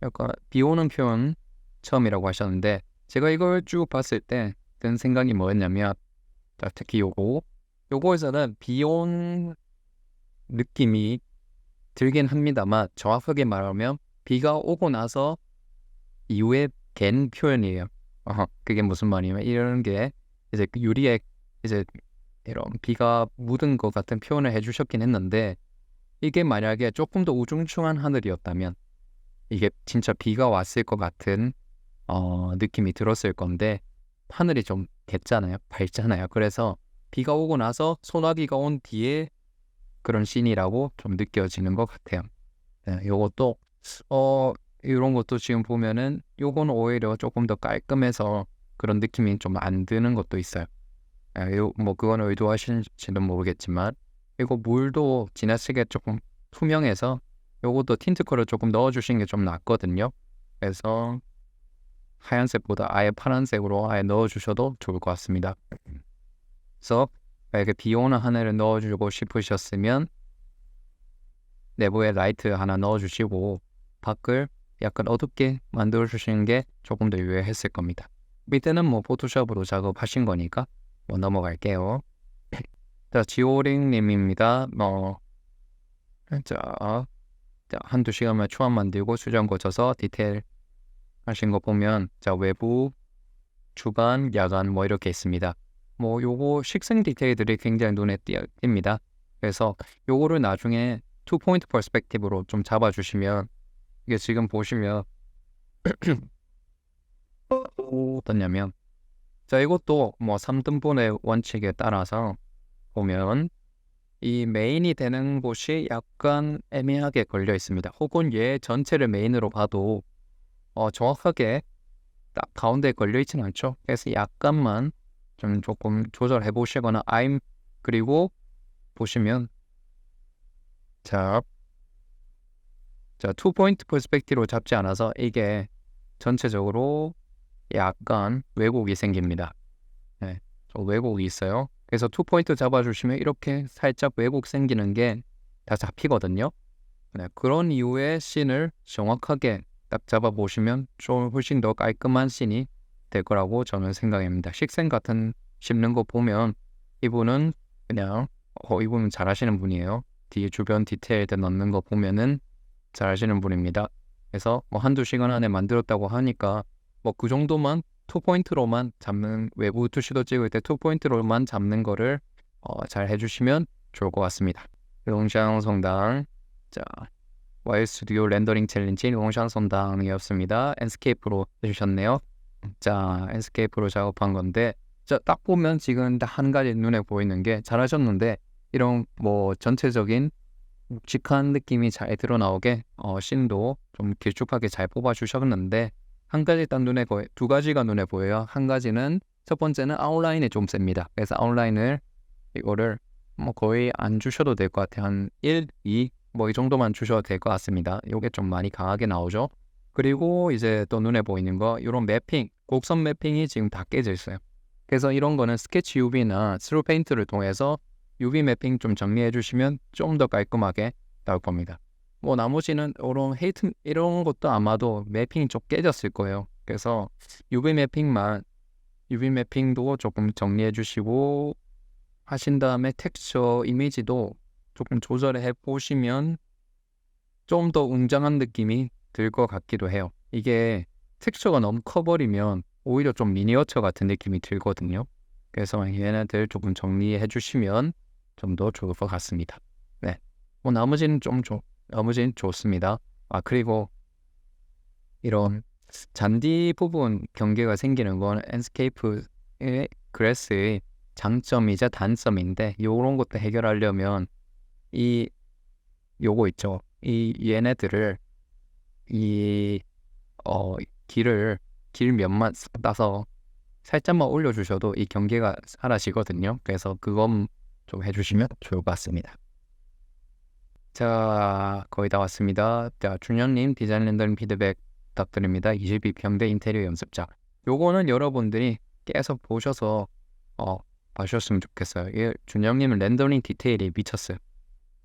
[SPEAKER 1] 약간 비 오는 표현 처음이라고 하셨는데 제가 이걸 쭉 봤을 때 든 생각이 뭐였냐면 자, 특히 요거에서는 비 온 느낌이 들긴 합니다만 정확하게 말하면 비가 오고 나서 이후에 갠 표현이에요. 그게 무슨 말이냐면 이런 게 이제 그 유리에 이제 이런 비가 묻은 것 같은 표현을 해주셨긴 했는데 이게 만약에 조금 더 우중충한 하늘이었다면 이게 진짜 비가 왔을 것 같은 느낌이 들었을 건데 하늘이 좀 겠잖아요, 밝잖아요. 그래서 비가 오고 나서 소나기가 온 뒤에 그런 씬이라고 좀 느껴지는 것 같아요. 네, 요것도 이런 것도 지금 보면은 요건 오히려 조금 더 깔끔해서 그런 느낌이 좀 안 드는 것도 있어요. 뭐 그건 의도하실지는 모르겠지만 이거 물도 지나치게 조금 투명해서 요것도 틴트 컬을 조금 넣어주신 게 좀 낫거든요. 그래서 하얀색보다 아예 파란색으로 아예 넣어주셔도 좋을 것 같습니다. 그래서 만약에 비 오는 하늘을 넣어주고 싶으셨으면 내부에 라이트 하나 넣어주시고 밖을 약간 어둡게 만들어주시는 게 조금 더 유효했을 겁니다. 밑에는 뭐 포토샵으로 작업하신 거니까 뭐 넘어갈게요. 자, 지오링님입니다. 자, 한두 시간만 초안 만들고 수정 고쳐서 디테일 하신 거 보면 자, 외부, 주간, 야간 뭐 이렇게 있습니다. 뭐 요거 식생 디테일들이 굉장히 눈에 띕니다. 그래서 요거를 나중에 2포인트 퍼스펙티브로 좀 잡아주시면 이게 지금 보시면 어떠냐면 자, 이것도 뭐 3등분의 원칙에 따라서 보면 이 메인이 되는 곳이 약간 애매하게 걸려 있습니다. 혹은 얘 전체를 메인으로 봐도 정확하게 딱 가운데에 걸려 있지는 않죠. 그래서 약간만 좀 조금 조절해 보시거나 그리고 보시면 자 2포인트 퍼스펙티브로 잡지 않아서 이게 전체적으로 약간 왜곡이 생깁니다. 네, 좀 왜곡이 있어요. 그래서 2포인트 잡아주시면 이렇게 살짝 왜곡 생기는 게 다 잡히거든요. 네, 그런 이유의 씬을 정확하게 딱 잡아보시면 좀 훨씬 더 깔끔한 씬이 될 거라고 저는 생각합니다. 식생 같은 씹는 거 보면 이분은 그냥 이분은 잘하시는 분이에요. 뒤에 주변 디테일들 넣는 거 보면은 잘하시는 분입니다. 그래서 뭐 한두 시간 안에 만들었다고 하니까 뭐 그 정도만 2포인트로만 잡는 외부 투시도 찍을 때 2포인트로만 잡는 거를 잘 해주시면 좋을 것 같습니다. 용샹 성당 자 와일 스튜디오 렌더링 챌린지 용샹 성당이었습니다. 엔스케이프로 해주셨네요. 자, 엔스케이프로 작업한 건데 자, 딱 보면 지금 딱 한 가지 눈에 보이는 게 잘하셨는데 이런 뭐 전체적인 묵직한 느낌이 잘 드러나오게 씬도 좀 길쭉하게 잘 뽑아주셨는데 한 가지 딱 눈에 보여, 두 가지가 눈에 보여요. 한 가지는 첫 번째는 아웃라인이 좀 셉니다. 그래서 아웃라인을 이거를 뭐 거의 안 주셔도 될 것 같아요. 한 1, 2 뭐 이 정도만 주셔도 될 것 같습니다. 이게 좀 많이 강하게 나오죠. 그리고 이제 또 눈에 보이는 거 이런 매핑, 곡선 매핑이 지금 다 깨져 있어요. 그래서 이런 거는 스케치 UV나 스루 페인트를 통해서 UV 매핑 좀 정리해 주시면 좀 더 깔끔하게 나올 겁니다. 뭐 나머지는 이런 것도 아마도 매핑이 좀 깨졌을 거예요. 그래서 UV 매핑도 조금 정리해 주시고 하신 다음에 텍스처 이미지도 조금 조절해 보시면 좀 더 웅장한 느낌이 들 것 같기도 해요. 이게 텍스처가 너무 커버리면 오히려 좀 미니어처 같은 느낌이 들거든요. 그래서 얘네들 조금 정리해 주시면 좀 더 좋을 것 같습니다. 네, 뭐 나머지는 나머지는 좋습니다. 그리고 이런 잔디 부분 경계가 생기는 건 앤스케이프의 그래스의 장점이자 단점인데, 요런 것도 해결하려면 요거 있죠. 얘네들을 이 길 면만 따서 살짝만 올려주셔도 이 경계가 사라지거든요. 그래서 그건 좀 해주시면 좋을 것 같습니다. 자, 거의 다 왔습니다. 자, 준현님 디자인 렌더링 피드백 부탁드립니다. 22평대 인테리어 연습자. 요거는 여러분들이 계속 보셔서 봐주셨으면 좋겠어요. 준현님은 렌더링 디테일이 미쳤어요.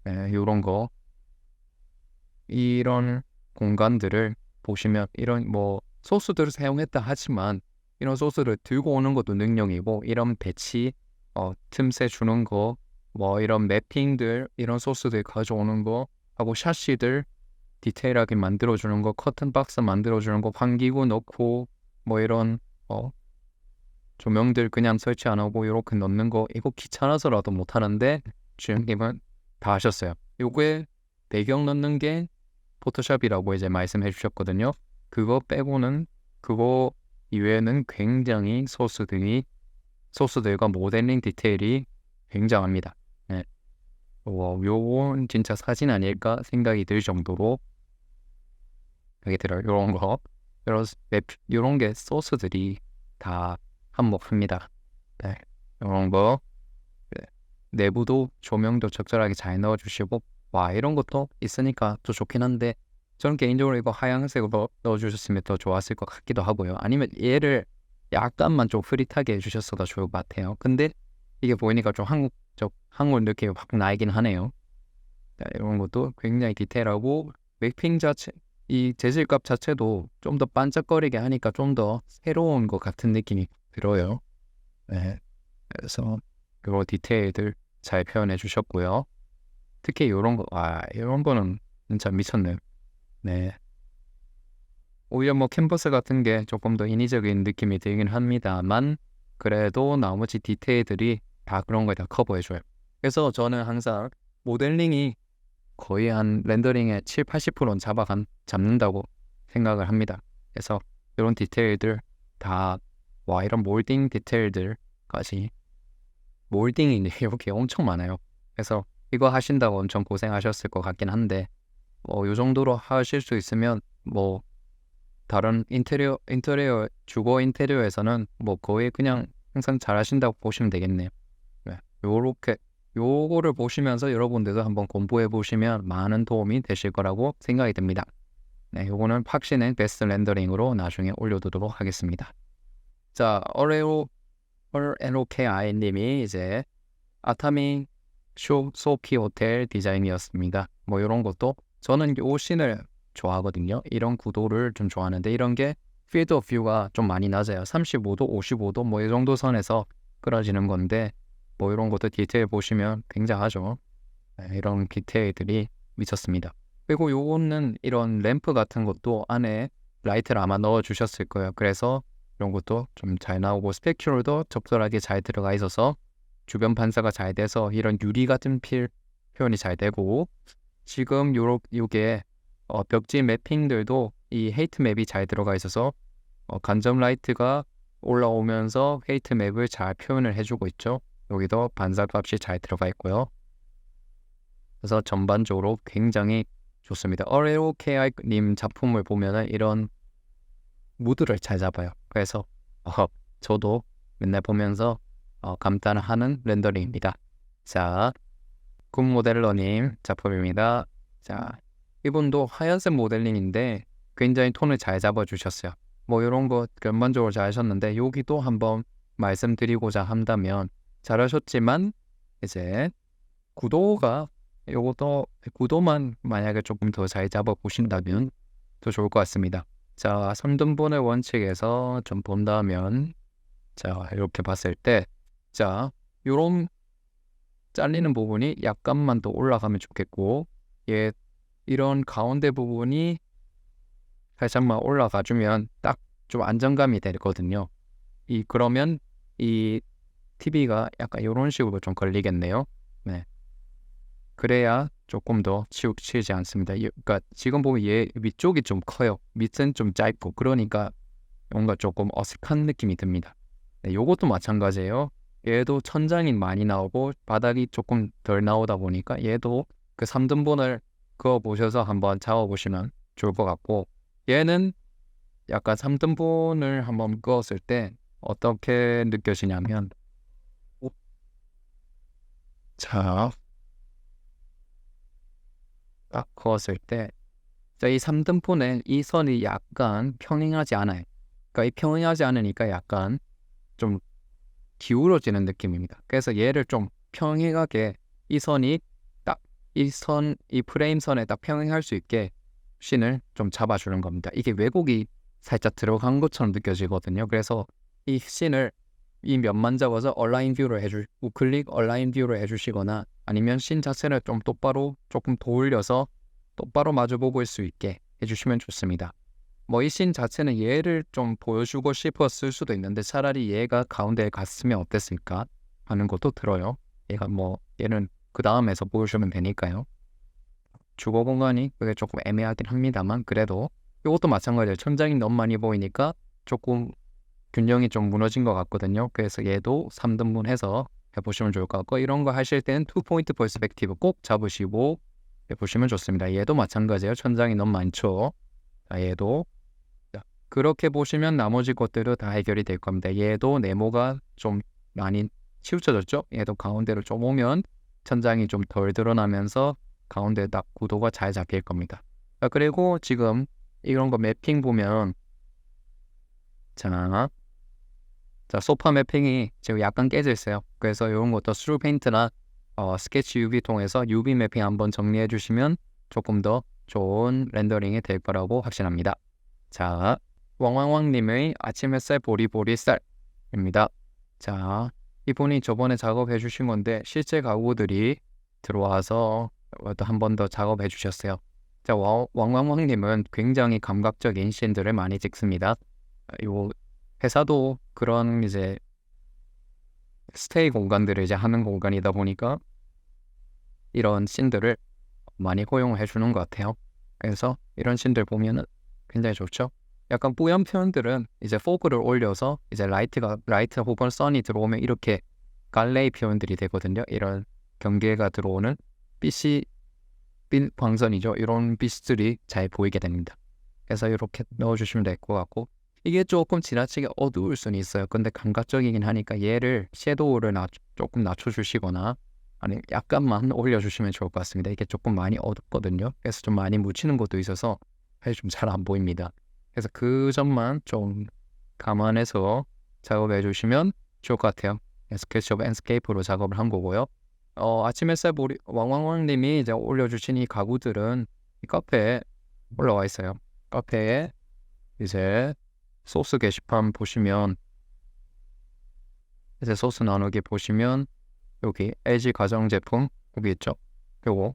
[SPEAKER 1] 네, 요런 거, 이런 공간들을 보시면 이런 뭐 소스들을 사용했다 하지만 이런 소스를 들고 오는 것도 능력이고, 이런 배치 틈새 주는 거, 뭐 이런 매핑들, 이런 소스들 가져오는 거 하고, 샤시들 디테일하게 만들어주는 거, 커튼 박스 만들어주는 거, 환기구 넣고 뭐 이런 조명들 그냥 설치 안 하고 이렇게 넣는 거, 이거 귀찮아서라도 못 하는데 주영님은 다 하셨어요. 요게 배경 넣는 게 포토샵이라고 이제 말씀해 주셨거든요. 그거 이외에는 굉장히 소스들과 모델링 디테일이 굉장합니다. 네. 요건 진짜 사진 아닐까 생각이 들 정도로 여기 들어요. 요런 게 소스들이 다 한몫합니다. 네. 요런 거, 네. 내부도 조명도 적절하게 잘 넣어주시고, 이런 것도 있으니까 더 좋긴 한데, 저는 개인적으로 이거 하얀색으로 넣어주셨으면 더 좋았을 것 같기도 하고요. 아니면 얘를 약간만 좀 흐릿하게 해주셨어도 좋을 것 같아요. 근데 이게 보이니까 좀 한국 느낌이 확 나긴 하네요. 자, 이런 것도 굉장히 디테일하고, 매핑 자체, 이 재질값 자체도 좀 더 반짝거리게 하니까 좀 더 새로운 것 같은 느낌이 들어요. 네. 그래서 이런 디테일들 잘 표현해 주셨고요. 특히 이런 거는 진짜 미쳤네요. 네. 오히려 뭐 캔버스 같은 게 조금 더 인위적인 느낌이 들긴 합니다만, 그래도 나머지 디테일들이 다 그런 걸 다 커버해줘요. 그래서 저는 항상 모델링이 거의 한 렌더링의 7~80%는 잡는다고 생각을 합니다. 그래서 이런 디테일들 다, 이런 몰딩 디테일들까지, 몰딩이 이렇게 엄청 많아요. 그래서 이거 하신다고 엄청 고생하셨을 것 같긴 한데, 요 정도로 하실 수 있으면 뭐 다른 주거 인테리어에서는 뭐 거의 그냥 항상 잘 하신다고 보시면 되겠네요. 네. 요거를 보시면서 여러분들도 한번 공부해 보시면 많은 도움이 되실 거라고 생각이 듭니다. 네, 요거는 확신의 베스트 렌더링으로 나중에 올려두도록 하겠습니다. 자, RLOKI 님이 이제 아타미 소피 호텔 디자인이었습니다. 뭐 이런 것도 저는 요 씬을 좋아하거든요. 이런 구도를 좀 좋아하는데, 이런 게 필드 오브 뷰가 좀 많이 낮아요. 35도, 55도 뭐 이 정도 선에서 끌어지는 건데, 뭐 이런 것도 디테일 보시면 굉장하죠. 네, 이런 디테일들이 미쳤습니다. 그리고 요거는 이런 램프 같은 것도 안에 라이트를 아마 넣어 주셨을 거예요. 그래서 이런 것도 좀 잘 나오고, 스페큘러도 적절하게 잘 들어가 있어서 주변 반사가 잘 돼서 이런 유리 같은 표현이 잘 되고, 지금 요게 벽지 매핑들도 이 헤이트 맵이 잘 들어가 있어서 간접 라이트가 올라오면서 헤이트 맵을 잘 표현을 해주고 있죠. 여기도 반사값이 잘 들어가 있고요. 그래서 전반적으로 굉장히 좋습니다. RLOKI님 작품을 보면은 이런 무드를 잘 잡아요. 그래서 저도 맨날 보면서 감탄하는 렌더링입니다. 자, 굿모델러님 작품입니다. 자, 이분도 하얀색 모델링인데 굉장히 톤을 잘 잡아주셨어요. 뭐 이런 거 전반적으로 잘 하셨는데, 여기도 한번 말씀드리고자 한다면, 잘하셨지만 이제 구도만 만약에 조금 더 잘 잡아 보신다면 더 좋을 것 같습니다. 자, 3등분의 원칙에서 좀 본다면, 자, 이렇게 봤을 때, 자, 요런 잘리는 부분이 약간만 더 올라가면 좋겠고, 얘 이런 가운데 부분이 살짝만 올라가주면 딱 좀 안정감이 되거든요. 그러면 이 TV가 약간 이런 식으로 좀 걸리겠네요. 네. 그래야 조금 더 치우치지 않습니다. 그러니까 지금 보면 얘 위쪽이 좀 커요. 밑은 좀 짧고 그러니까 뭔가 조금 어색한 느낌이 듭니다. 네, 요것도 마찬가지예요. 얘도 천장이 많이 나오고 바닥이 조금 덜 나오다 보니까 얘도 그 3등분을 그어 보셔서 한번 잡아보시면 좋을 것 같고, 얘는 약간 3등분을 한번 그었을 때 어떻게 느껴지냐면, 자, 딱 그었을 때, 자, 이 3등분의 이 선이 약간 평행하지 않아요. 그러니까 이 평행하지 않으니까 약간 좀 기울어지는 느낌입니다. 그래서 얘를 좀 평행하게 이 선이 딱 이 프레임 선에 딱 평행할 수 있게 씬을 좀 잡아주는 겁니다. 이게 왜곡이 살짝 들어간 것처럼 느껴지거든요. 그래서 이 씬을 이 면만 잡아서 우클릭 얼라인 뷰로 해주시거나 아니면 씬 자체를 좀 똑바로 조금 더 올려서 똑바로 마주보고 볼 수 있게 해주시면 좋습니다. 뭐 이 씬 자체는 얘를 좀 보여주고 싶었을 수도 있는데 차라리 얘가 가운데에 갔으면 어땠을까 하는 것도 들어요. 얘는 그 다음에서 보여주면 되니까요. 주거 공간이 그게 조금 애매하긴 합니다만 그래도 이것도 마찬가지예요. 천장이 너무 많이 보이니까 조금 균형이 좀 무너진 것 같거든요. 그래서 얘도 3등분 해서 해보시면 좋을 것 같고, 이런 거 하실 때는 2포인트 퍼스펙티브 꼭 잡으시고 해보시면 좋습니다. 얘도 마찬가지예요. 천장이 너무 많죠. 자, 얘도 그렇게 보시면 나머지 것들도 다 해결이 될 겁니다. 얘도 네모가 좀 많이 치우쳐졌죠? 얘도 가운데로 좀 오면 천장이 좀 덜 드러나면서 가운데 딱 구도가 잘 잡힐 겁니다. 그리고 지금 이런 거 매핑 보면 자, 소파 매핑이 지금 약간 깨져 있어요. 그래서 이런 것도 스루 페인트나 스케치 UV 통해서 UV 매핑 한번 정리해 주시면 조금 더 좋은 렌더링이 될 거라고 확신합니다. 자, 왕왕왕님의 아침 햇살 보리보리 쌀입니다. 자, 이분이 저번에 작업해 주신 건데 실제 가구들이 들어와서 또 한 번 더 작업해 주셨어요. 자, 왕왕왕님은 굉장히 감각적인 씬들을 많이 찍습니다. 요 회사도 그런 이제 스테이 공간들을 이제 하는 공간이다 보니까 이런 씬들을 많이 허용해 주는 것 같아요. 그래서 이런 씬들 보면은 굉장히 좋죠. 약간 뿌연 표현들은 이제 포그를 올려서 이제 라이트 혹은 선이 들어오면 이렇게 갈레이 표현들이 되거든요. 이런 경계가 들어오는 빛 광선이죠. 이런 빛들이 잘 보이게 됩니다. 그래서 이렇게 넣어주시면 될 것 같고, 이게 조금 지나치게 어두울 수는 있어요. 근데 감각적이긴 하니까 얘를 섀도우를 조금 낮춰주시거나 아니 약간만 올려주시면 좋을 것 같습니다. 이게 조금 많이 어둡거든요. 그래서 좀 많이 묻히는 것도 있어서 사실 좀 잘 안 보입니다. 그래서 그 점만 좀 감안해서 작업해 주시면 좋을 것 같아요. 스케치업 앤스케이프로 작업을 한 거고요. 아침 햇살 왕왕왕님이 이제 올려주신 이 가구들은 이 카페에 올라와 있어요. 카페에 이제 소스 게시판 보시면 이제 소스 나누기 보시면 여기 LG 가정제품 여기 있죠. 요거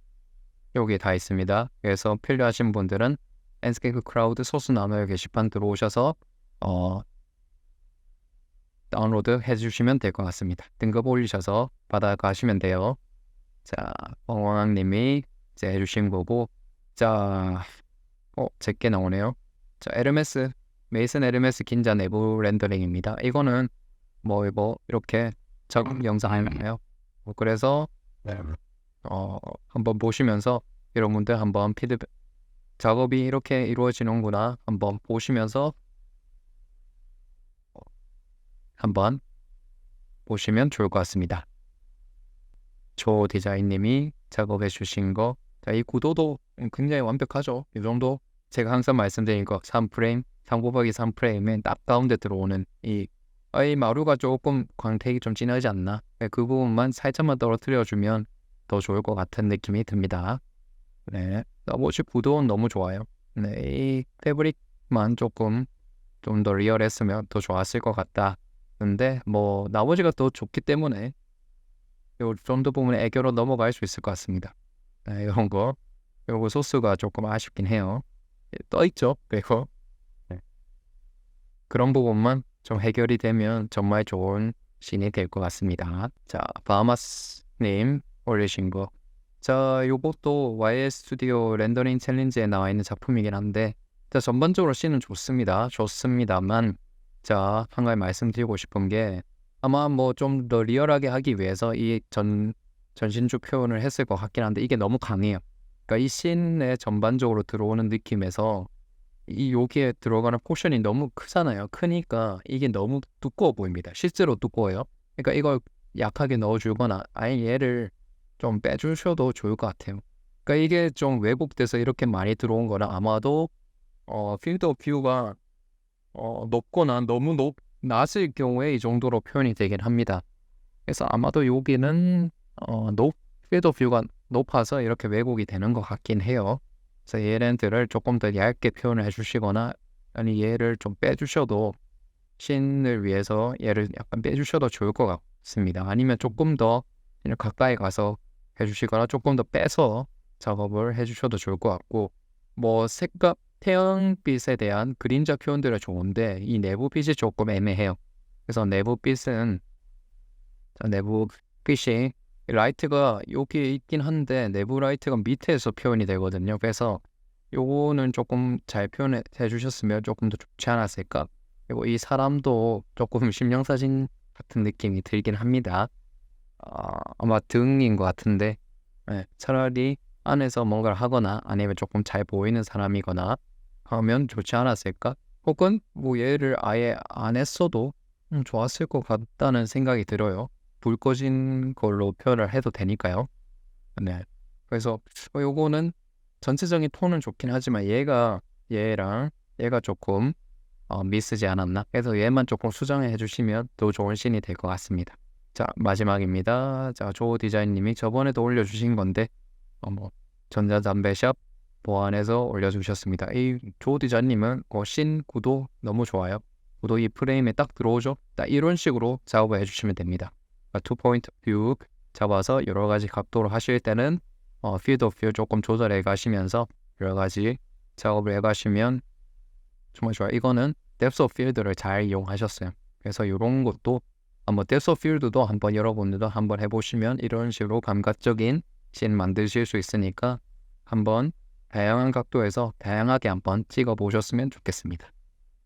[SPEAKER 1] 여기 다 있습니다. 그래서 필요하신 분들은 앤스케이프 크라우드 소스 나누기 게시판 들어오셔서 다운로드 해주시면 될 것 같습니다. 등급 올리셔서 받아가시면 돼요. 자, 왕왕님이 이제 해주신 거고, 자, 제게 나오네요. 자, 메이슨 에르메스 긴자 내부 렌더링입니다. 이거는 뭐 이렇게 작업 영상 하나요? 그래서 한번 보시면서 여러분들 한번 작업이 이렇게 이루어지는구나 한번 보시면서 한번 보시면 좋을 것 같습니다. 조 디자인님이 작업해 주신 거, 자, 이 구도도 굉장히 완벽하죠. 이 정도 제가 항상 말씀드린 거 3프레임, 3곱하기3프레임에 딱 가운데 들어오는 이 마루가 조금 광택이 좀 진하지 않나? 그 부분만 살짝만 떨어뜨려주면 더 좋을 것 같은 느낌이 듭니다. 네, 나머지 구도는 너무 좋아요. 네, 이 패브릭 쪽만 조금 좀 더 리얼했으면 더 좋았을 것 같다. 근데 뭐 나머지가 더 좋기 때문에 요 정도 부분에 애교로 넘어갈 수 있을 것 같습니다. 네, 이런 거 요거 소스가 조금 아쉽긴 해요. 떠 있죠. 그리고 네. 그런 부분만 좀 해결이 되면 정말 좋은 씬이 될 것 같습니다. 자, 바하마스님 올리신 거. 자, 요것도 YS 스튜디오 렌더링 챌린지에 나와 있는 작품이긴 한데, 자, 전반적으로 씬은 좋습니다. 좋습니다만, 자, 한 가지 말씀드리고 싶은 게, 아마 뭐 좀 더 리얼하게 하기 위해서 이 전신주 표현을 했을 것 같긴 한데, 이게 너무 강해요. 그러니까 이 씬에 전반적으로 들어오는 느낌에서 이 여기에 들어가는 포션이 너무 크잖아요. 크니까 이게 너무 두꺼워 보입니다. 실제로 두꺼워요. 그러니까 이걸 약하게 넣어주거나 아예 얘를 좀 빼주셔도 좋을 것 같아요. 그러니까 이게 좀 왜곡돼서 이렇게 많이 들어온 거라 아마도 필드 오브 뷰가 높거나 너무 낮을 경우에 이 정도로 표현이 되긴 합니다. 그래서 아마도 여기는 필드 오브 뷰가 높아서 이렇게 왜곡이 되는 것 같긴 해요. 그래서 얘네들을 조금 더 얇게 표현을 해주시거나 아니 얘를 좀 빼주셔도 씬을 위해서 얘를 약간 빼주셔도 좋을 것 같습니다. 아니면 조금 더 그냥 가까이 가서 해주시거나 조금 더 빼서 작업을 해주셔도 좋을 것 같고 뭐 색감 태양빛에 대한 그림자 표현들은 좋은데 이 내부빛이 조금 애매해요. 그래서 내부빛은 내부빛이 라이트가 여기 있긴 한데 내부 라이트가 밑에서 표현이 되거든요. 그래서 요거는 조금 잘 표현해 주셨으면 조금 더 좋지 않았을까. 그리고 이 사람도 조금 심령사진 같은 느낌이 들긴 합니다. 아마 등인 것 같은데 차라리 안에서 뭔가를 하거나 아니면 조금 잘 보이는 사람이거나 하면 좋지 않았을까. 혹은 뭐 얘를 아예 안 했어도 좋았을 것 같다는 생각이 들어요. 불 꺼진 걸로 표현을 해도 되니까요. 네. 그래서 요거는 전체적인 톤은 좋긴 하지만 얘랑 얘가 조금 미스지 않았나? 그래서 얘만 조금 수정해 주시면 더 좋은 씬이 될 것 같습니다. 자, 마지막입니다. 자, 조 디자인님이 저번에도 올려주신 건데 뭐 전자담배샵 보안해서 올려주셨습니다. 이 조 디자인님은 씬 구도 너무 좋아요. 구도 이 프레임에 딱 들어오죠. 딱 이런 식으로 작업을 해주시면 됩니다. 2포인트 뷰 잡아서 여러 가지 각도로 하실 때는 필드 오브 뷰 조금 조절해 가시면서 여러 가지 작업을 해 가시면 정말 좋아요. 이거는 뎁스 오브 필드를 잘 이용하셨어요. 그래서 이런 것도 한번 뎁스 오브 필드도 한번 여러분들도 한번 해보시면 이런 식으로 감각적인 씬 만드실 수 있으니까 한번 다양한 각도에서 다양하게 한번 찍어 보셨으면 좋겠습니다.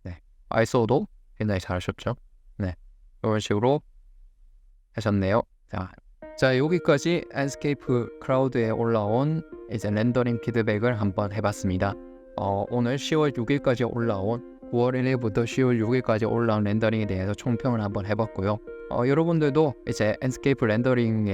[SPEAKER 1] 네, 아이소도 굉장히 잘하셨죠. 네, 이런 식으로 하셨네요. 자 여기까지 앤스케이프 크라우드에 올라온 이제 렌더링 피드백을 한번 해봤습니다. 오늘 10월 6일까지 올라온 9월 1일부터 10월 6일까지 올라온 렌더링에 대해서 총평을 한번 해봤고요. 여러분들도 이제 앤스케이프 렌더링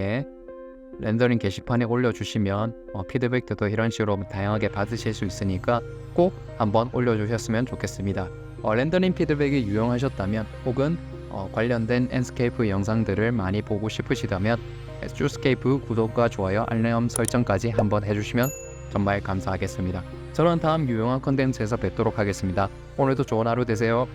[SPEAKER 1] 게시판에 올려주시면 피드백도 이런 식으로 다양하게 받으실 수 있으니까 꼭 한번 올려주셨으면 좋겠습니다. 렌더링 피드백이 유용하셨다면 혹은 관련된 앤스케이프 영상들을 많이 보고 싶으시다면 슈스케이프 구독과 좋아요, 알람 설정까지 한번 해주시면 정말 감사하겠습니다. 저는 다음 유용한 컨텐츠에서 뵙도록 하겠습니다. 오늘도 좋은 하루 되세요.